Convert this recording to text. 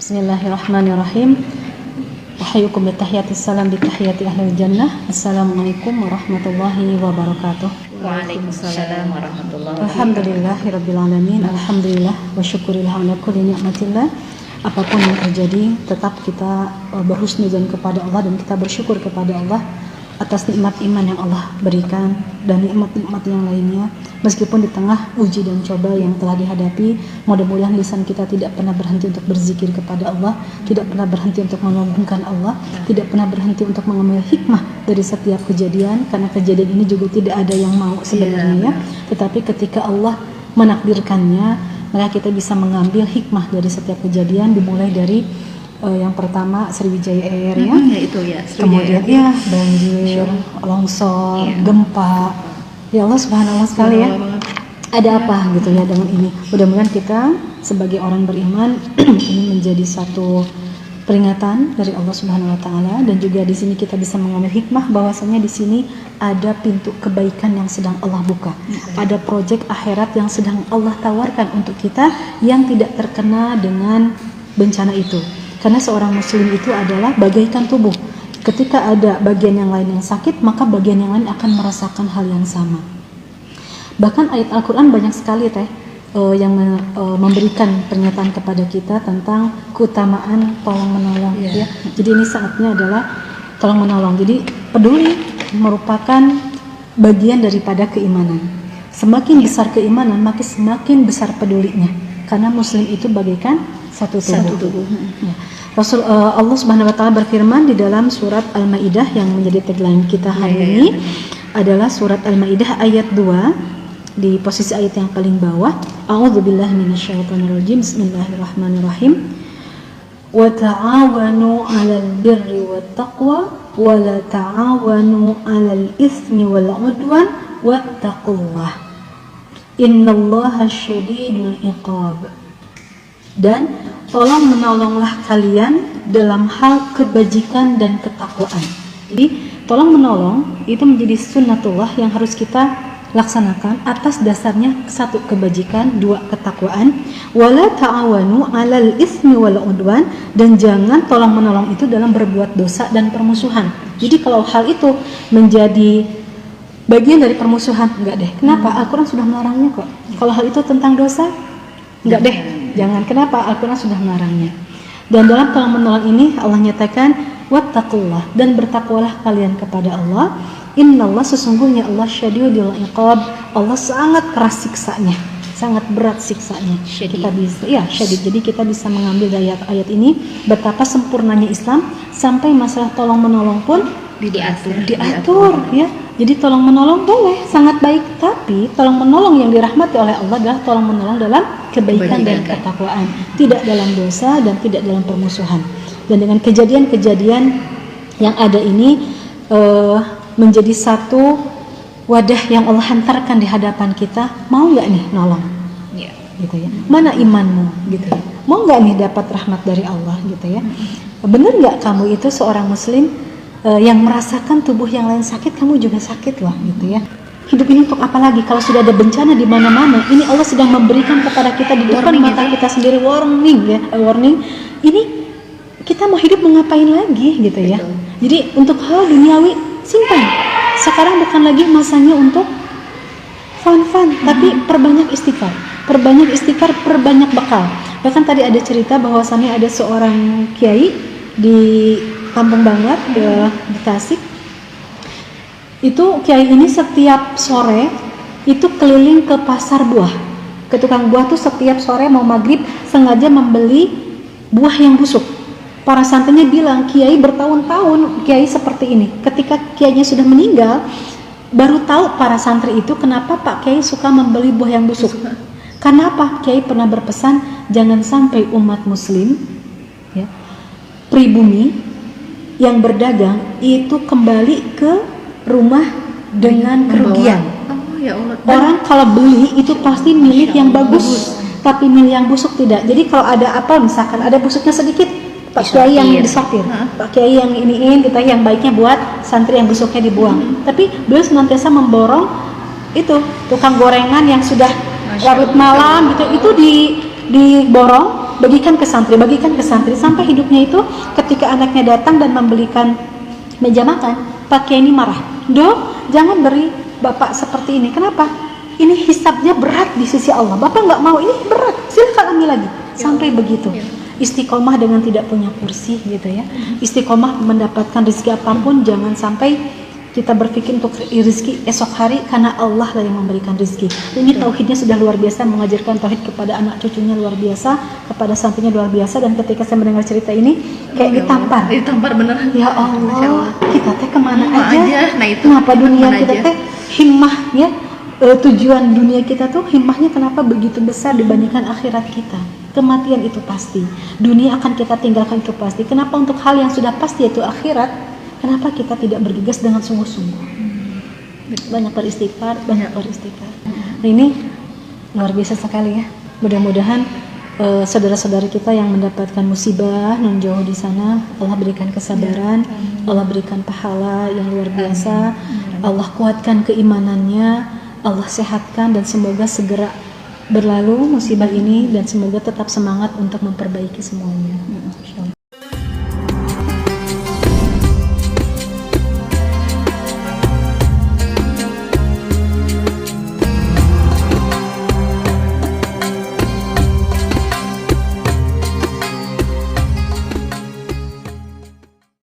Bismillahirrahmanirrahim. Wahyukum bitahiyatis salam bitahiyati ahlil jannah. Assalamualaikum warahmatullahi wabarakatuh. Waalaikumsalam warahmatullahi wabarakatuh. Alhamdulillahirabbil alamin. Alhamdulillah wa syukurillah ala kulli ni'matillah. Apapun yang terjadi, tetap kita berhusnuzan kepada Allah dan kita bersyukur kepada Allah atas nikmat iman yang Allah berikan dan nikmat-nikmat yang lainnya. Meskipun di tengah uji dan coba yang telah dihadapi, mudah-mudahan lisan kita tidak pernah berhenti untuk berzikir kepada Allah, tidak pernah berhenti untuk mengagungkan Allah, tidak pernah berhenti untuk mengambil hikmah dari setiap kejadian, karena kejadian ini juga tidak ada yang mau sebenarnya, tetapi ketika Allah menakdirkannya, maka kita bisa mengambil hikmah dari setiap kejadian, dimulai dari yang pertama Sriwijaya Air ya, kemudian ya banjir, longsor, gempa. Ya Allah subhanallah sekali ya. Ada apa gitu ya dengan ini. Mudah-mudahan kita sebagai orang beriman ini menjadi satu peringatan dari Allah Subhanahu wa taala, dan juga di sini kita bisa mengambil hikmah bahwasanya di sini ada pintu kebaikan yang sedang Allah buka. Ada proyek akhirat yang sedang Allah tawarkan untuk kita yang tidak terkena dengan bencana itu. Karena seorang muslim itu adalah bagaikan tubuh. Ketika ada bagian yang lain yang sakit, maka bagian yang lain akan merasakan hal yang sama. Bahkan ayat Al-Quran banyak sekali yang memberikan pernyataan kepada kita tentang keutamaan tolong menolong ya. Jadi ini saatnya adalah tolong menolong. Jadi peduli merupakan bagian daripada keimanan. Semakin besar keimanan, maka semakin besar pedulinya. Karena muslim itu bagaikan satu tubuh. Ya. Allah Subhanahu wa taala berfirman di dalam surat Al-Maidah yang menjadi tagline kita hari ini adalah surat Al-Maidah ayat 2 di posisi ayat yang paling bawah. A'udzubillahi minasyaitonirrajim. Bismillahirrahmanirrahim. Wa ta'awanu 'alal birri wat taqwa wa la ta'awanu 'alal itsmi wal 'udwan wattaqullah. Innallaha syadidul iqab. Dan tolong menolonglah kalian dalam hal kebajikan dan ketakwaan. Jadi tolong menolong itu menjadi sunnatullah yang harus kita laksanakan atas dasarnya satu kebajikan, dua ketakwaan. Wala ta'awanu 'alal itsmi wal 'udwan, dan jangan tolong menolong itu dalam berbuat dosa dan permusuhan. Jadi kalau hal itu menjadi bagian dari permusuhan, enggak deh. Kenapa? Al-Quran sudah melarangnya kok. Kalau hal itu tentang dosa, enggak deh. Jangan. Kenapa? Al-Quran sudah melarangnya. Dan dalam tolong menolong ini Allah nyatakan wattaqullah, dan bertakwalah kalian kepada Allah. Innallah, sesungguhnya Allah syadidul iqab, Allah sangat keras siksanya, sangat berat siksanya. Kita bisa syadid. Jadi kita bisa mengambil dari ayat ini betapa sempurnanya Islam, sampai masalah tolong menolong pun diatur ya. Jadi tolong menolong boleh, sangat baik, tapi tolong menolong yang dirahmati oleh Allah adalah tolong menolong dalam kebaikan dan ketakwaan, tidak dalam dosa dan tidak dalam permusuhan. Dan dengan kejadian-kejadian yang ada ini menjadi satu wadah yang Allah hantarkan di hadapan kita. Mau nggak nih nolong? Gitu ya. Mana imanmu? Gitu ya. Mau nggak nih dapat rahmat dari Allah? Gitu ya. Benar nggak kamu itu seorang muslim yang merasakan tubuh yang lain sakit, kamu juga sakit loh, gitu ya. Hidup ini untuk apa lagi kalau sudah ada bencana di mana-mana? Ini Allah sedang memberikan kepada kita di depan mata kita sendiri warning ya, warning. Ini kita mau hidup mau ngapain lagi, gitu ya. Jadi untuk hal duniawi simpan. Sekarang bukan lagi masanya untuk fun, tapi perbanyak istighfar, perbanyak bekal. Bahkan tadi ada cerita bahwasannya ada seorang kiai di Kampung Bangar di Tasik. Itu kiai ini setiap sore itu keliling ke pasar buah, ke tukang buah tuh setiap sore mau maghrib sengaja membeli buah yang busuk. Para santrinya bilang, kiai bertahun-tahun kiai seperti ini. Ketika kiainya sudah meninggal, baru tahu para santri itu kenapa Pak Kiai suka membeli buah yang busuk. Karena apa? Kiai pernah berpesan jangan sampai umat muslim ya, pribumi yang berdagang itu kembali ke rumah dengan kerugian. Orang kalau beli itu pasti milik yang bagus, tapi milik yang busuk tidak. Jadi kalau ada apel misalkan ada busuknya sedikit, Pak Kiai yang disortir, Pak Kiai yang iniin, kita yang baiknya buat, santri yang busuknya dibuang. Tapi beliau senantiasa memborong itu tukang gorengan yang sudah larut malam gitu, itu diborong bagikan ke santri sampai hidupnya itu ketika anaknya datang dan membelikan meja makan, Pak Kiai ini marah. Jangan beri Bapak seperti ini. Kenapa? Ini hisabnya berat di sisi Allah. Bapak nggak mau, ini berat. Silakan ambil lagi. Sampai begitu. Istiqomah dengan tidak punya kursi gitu ya. Istiqomah mendapatkan rezeki apapun, jangan sampai kita berpikir untuk rezeki esok hari karena Allah lah yang memberikan rezeki. Ini tauhidnya sudah luar biasa, mengajarkan tauhid kepada anak cucunya luar biasa, kepada santrinya luar biasa. Dan ketika saya mendengar cerita ini kayak ditampar bener. Ya Allah, kita teh kemana aja? Nah, itu kenapa dunia kita teh himmah ya, tujuan dunia kita tuh himmahnya kenapa begitu besar dibandingkan akhirat kita? Kematian itu pasti, dunia akan kita tinggalkan itu pasti. Kenapa untuk hal yang sudah pasti yaitu akhirat, kenapa kita tidak bergegas dengan sungguh-sungguh? Banyak beristighfar. Nah, ini luar biasa sekali ya. Mudah-mudahan saudara-saudari kita yang mendapatkan musibah non jauh di sana, Allah berikan kesabaran, Allah berikan pahala yang luar biasa, Allah kuatkan keimanannya, Allah sehatkan, dan semoga segera berlalu musibah ini dan semoga tetap semangat untuk memperbaiki semuanya.